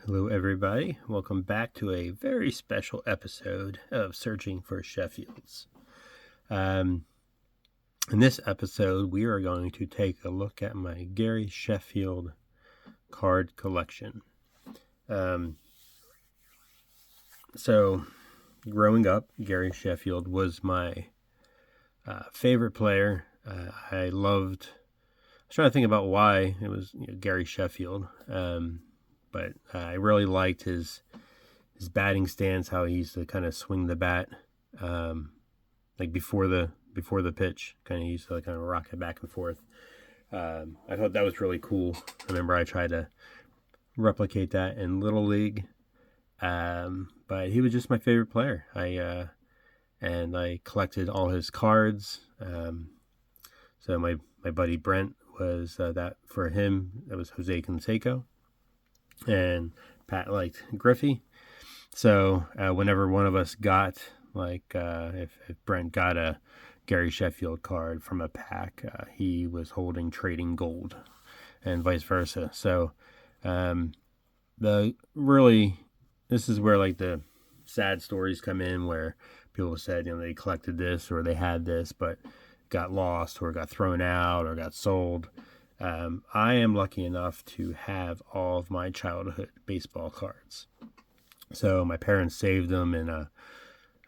Hello, everybody. Welcome back to a very special episode of Searching for Sheffields. In this episode, we are going to take a look at my Gary Sheffield card collection. So, growing up, Gary Sheffield was my favorite player. I was trying to think about why it was Gary Sheffield. But I really liked his batting stance, how he used to kind of swing the bat, like before the pitch, kind of used to kind of rock it back and forth. I thought that was really cool. I remember I tried to replicate that in Little League, but he was just my favorite player. I collected all his cards. So my buddy Brent was that for him. That was Jose Canseco. And Pat liked Griffey. So whenever one of us got, if Brent got a Gary Sheffield card from a pack, he was holding Trading Gold and vice versa. So this is where the sad stories come in, where people said, they collected this or they had this, but got lost or got thrown out or got sold. I am lucky enough to have all of my childhood baseball cards. So my parents saved them in at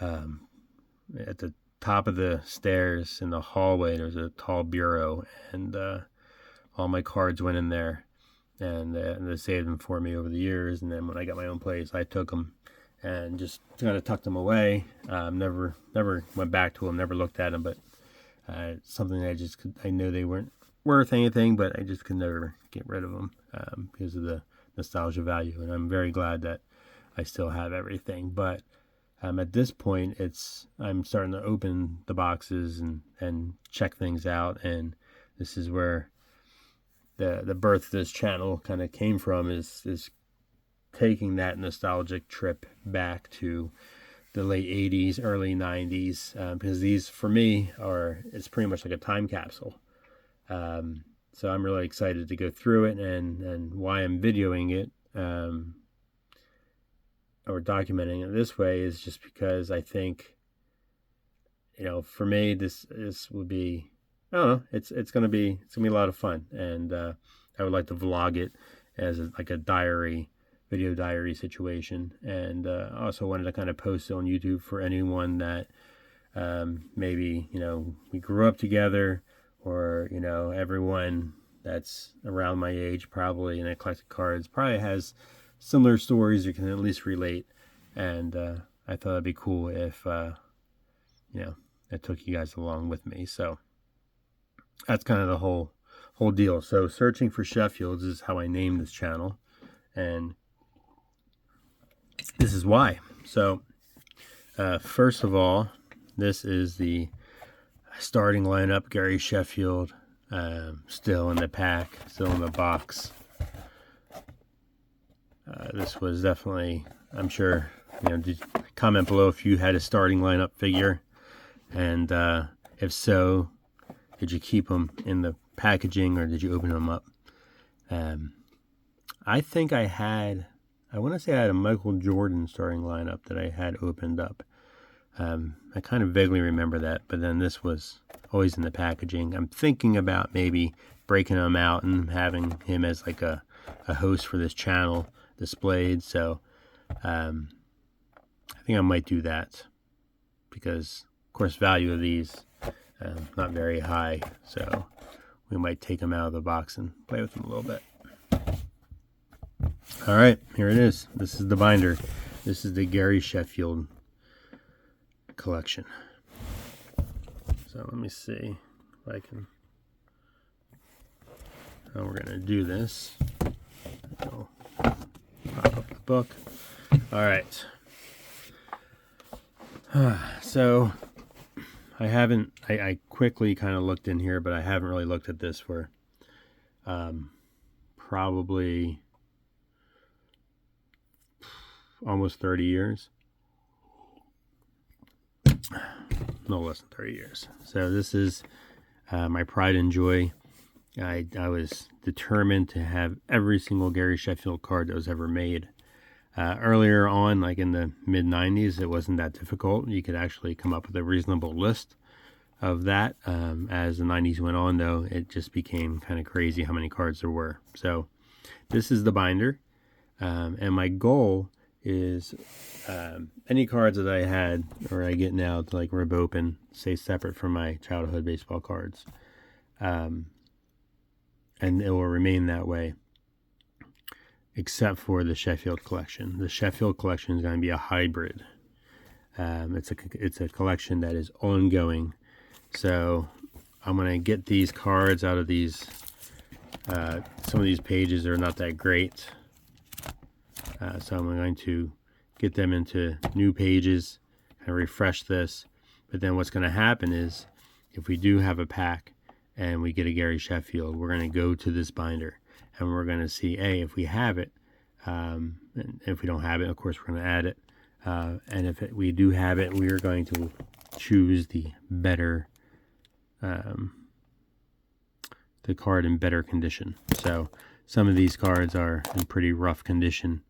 the top of the stairs in the hallway. There's a tall bureau, and all my cards went in there, and they saved them for me over the years. And then when I got my own place, I took them and just kind of tucked them away. Never went back to them. Never looked at them, but something I knew they weren't worth anything, but I just could never get rid of them because of the nostalgia value. And I'm very glad that I still have everything. But at this point, I'm starting to open the boxes and check things out. And this is where the birth of this channel kind of came from, is taking that nostalgic trip back to the late 80s, early 90s, because these, for me, it's pretty much like a time capsule. So I'm really excited to go through it, and why I'm videoing it or documenting it this way is just because I think, for me, this would be, I don't know, it's gonna be a lot of fun, and I would like to vlog it as a video diary situation, and I also wanted to kind of post it on YouTube for anyone that maybe we grew up together, or everyone that's around my age probably, and I collected cards, probably has similar stories you can at least relate. And I thought it'd be cool if I took you guys along with me. So that's kind of the whole deal. So Searching for Sheffields is how I named this channel, and this is why. So first of all, this is the starting lineup. Gary Sheffield, still in the pack, still in the box. This was definitely, I'm sure, comment below if you had a starting lineup figure, and if so, did you keep them in the packaging or did you open them up? I think I want to say I had a Michael Jordan starting lineup that I had opened up. I kind of vaguely remember that, but then this was always in the packaging. I'm thinking about maybe breaking him out and having him as like a host for this channel displayed. So I think I might do that, because of course value of these not very high, so we might take them out of the box and play with them a little bit. All right, here it is. This is the binder. This is the Gary Sheffield collection. So let me see if I can, how we're gonna do this. I'll pop up the book. All right. So I quickly kind of looked in here, but I haven't really looked at this for probably almost 30 years. No less than 30 years. So this is my pride and joy. I was determined to have every single Gary Sheffield card that was ever made. Earlier on, like in the mid-90s, it wasn't that difficult. You could actually come up with a reasonable list of that. As the 90s went on, though, it just became kind of crazy how many cards there were. So this is the binder, and my goal is any cards that I had or I get now to like rip open, stay separate from my childhood baseball cards, and it will remain that way, except for the Sheffield collection. The Sheffield collection is going to be a hybrid. It's a collection that is ongoing. So I'm going to get these cards out of these. Some of these pages are not that great. So I'm going to get them into new pages and refresh this. But then what's going to happen is if we do have a pack and we get a Gary Sheffield, we're going to go to this binder and we're going to see, if we have it. And if we don't have it, of course, we're going to add it. And if we do have it, we are going to choose the better, the card in better condition. So some of these cards are in pretty rough condition.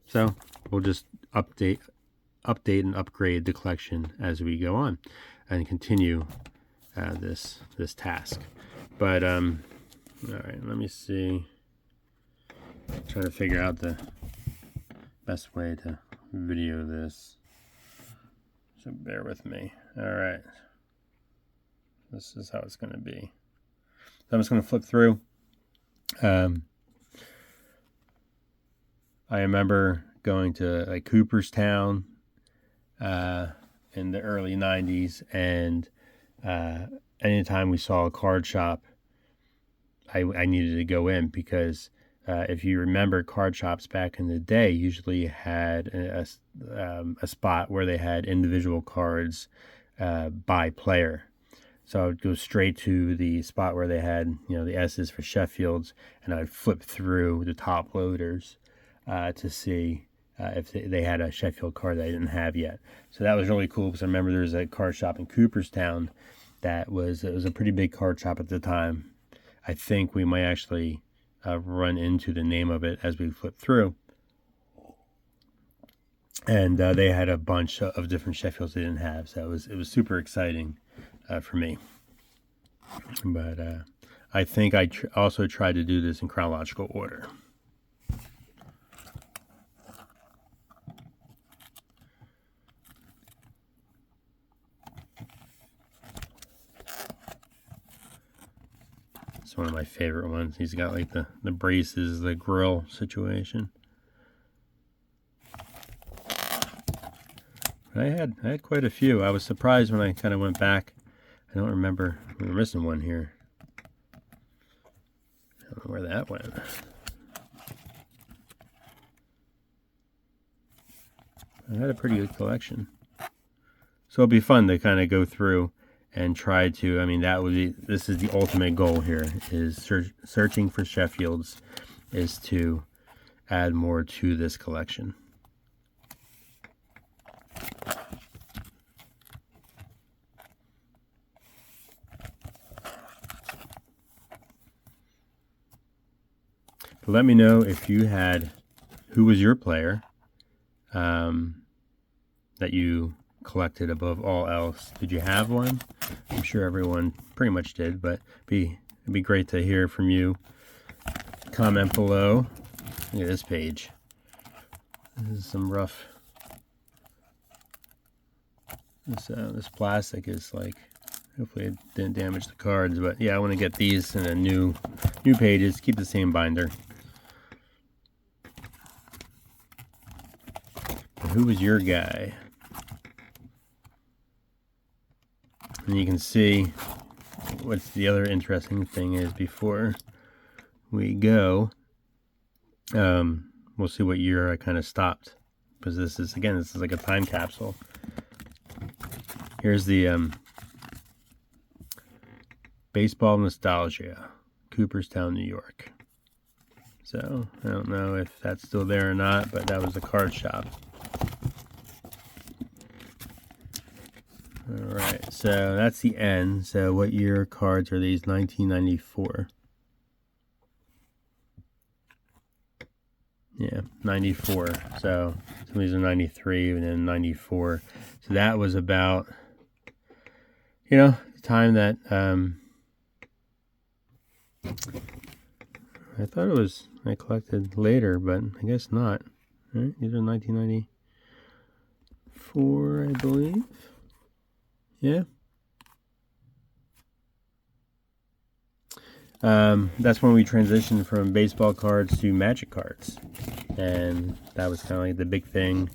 So we'll just update and upgrade the collection as we go on and continue this task. But all right, let me see. I'm trying to figure out the best way to video this. So bear with me. All right. This is how it's going to be. So I'm just going to flip through. I remember going to like Cooperstown in the early 90s, and anytime we saw a card shop, I needed to go in because if you remember, card shops back in the day usually had a spot where they had individual cards by player. So I would go straight to the spot where they had, the S's for Sheffields, and I would flip through the top loaders to see if they had a Sheffield card that I didn't have yet. So that was really cool because I remember there was a card shop in Cooperstown it was a pretty big card shop at the time. I think we might actually run into the name of it as we flip through. And they had a bunch of different Sheffields they didn't have, so it was super exciting for me. But I think I also tried to do this in chronological order. It's one of my favorite ones. He's got like the braces, the grill situation. I had quite a few. I was surprised when I kind of went back. I don't remember. We were missing one here. I don't know where that went. I had a pretty good collection. So it'll be fun to kind of go through and try to, this is the ultimate goal here, is searching for Sheffields, is to add more to this collection. But let me know if you had, who was your player that you collected above all else. Did you have one? I'm sure everyone pretty much did, but it'd be great to hear from you. Comment below. Look at this page. This is some rough. This plastic is like, hopefully it didn't damage the cards, but yeah, I want to get these in a new pages. Keep the same binder. But who was your guy? And you can see what's the other interesting thing is before we go. We'll see what year I kind of stopped, because this is like a time capsule. Here's the Baseball Nostalgia, Cooperstown, New York. So I don't know if that's still there or not, but that was the card shop. All right, so that's the end. So what year cards are these? 1994. Yeah, 94. So some of these are 93 and then 94. So that was about, the time that I thought I collected later, but I guess not. Right? These are 1994, I believe. Yeah. That's when we transitioned from baseball cards to Magic cards, and that was kind of like the big thing,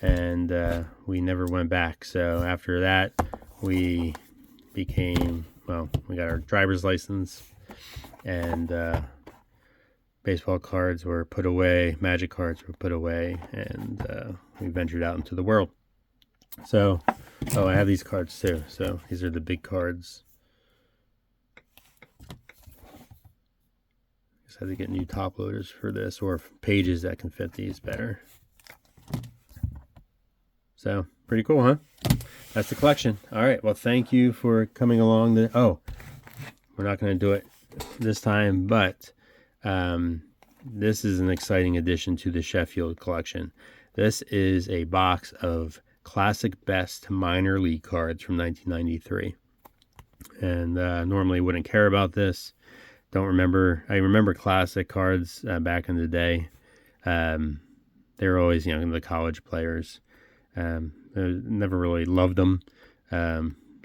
and we never went back. So after that, we we got our driver's license, and baseball cards were put away, Magic cards were put away, and we ventured out into the world. So, I have these cards too. So these are the big cards. Just had to get new top loaders for this, or pages that can fit these better. So pretty cool, huh? That's the collection. All right. Well, thank you for coming along. We're not going to do it this time, but this is an exciting addition to the Sheffield collection. This is a box of classic best minor league cards from 1993. And normally wouldn't care about this. I remember classic cards back in the day. They were always, the college players. Never really loved them.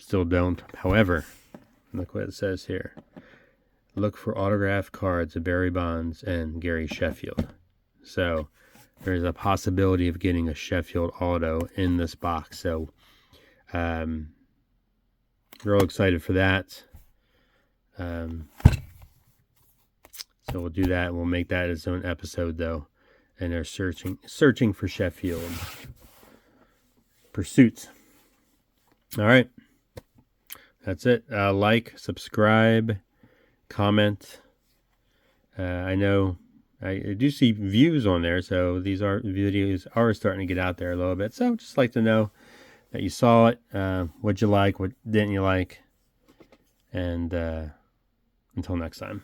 Still don't. However, look what it says here. Look for autographed cards of Barry Bonds and Gary Sheffield. So there's a possibility of getting a Sheffield auto in this box. So real excited for that. So we'll do that. We'll make that its own episode, though. And they're searching for Sheffield pursuits. All right. That's it. Like, subscribe, comment. I know I do see views on there, so these videos are starting to get out there a little bit. So just like to know that you saw it, what you like, what didn't you like, and until next time.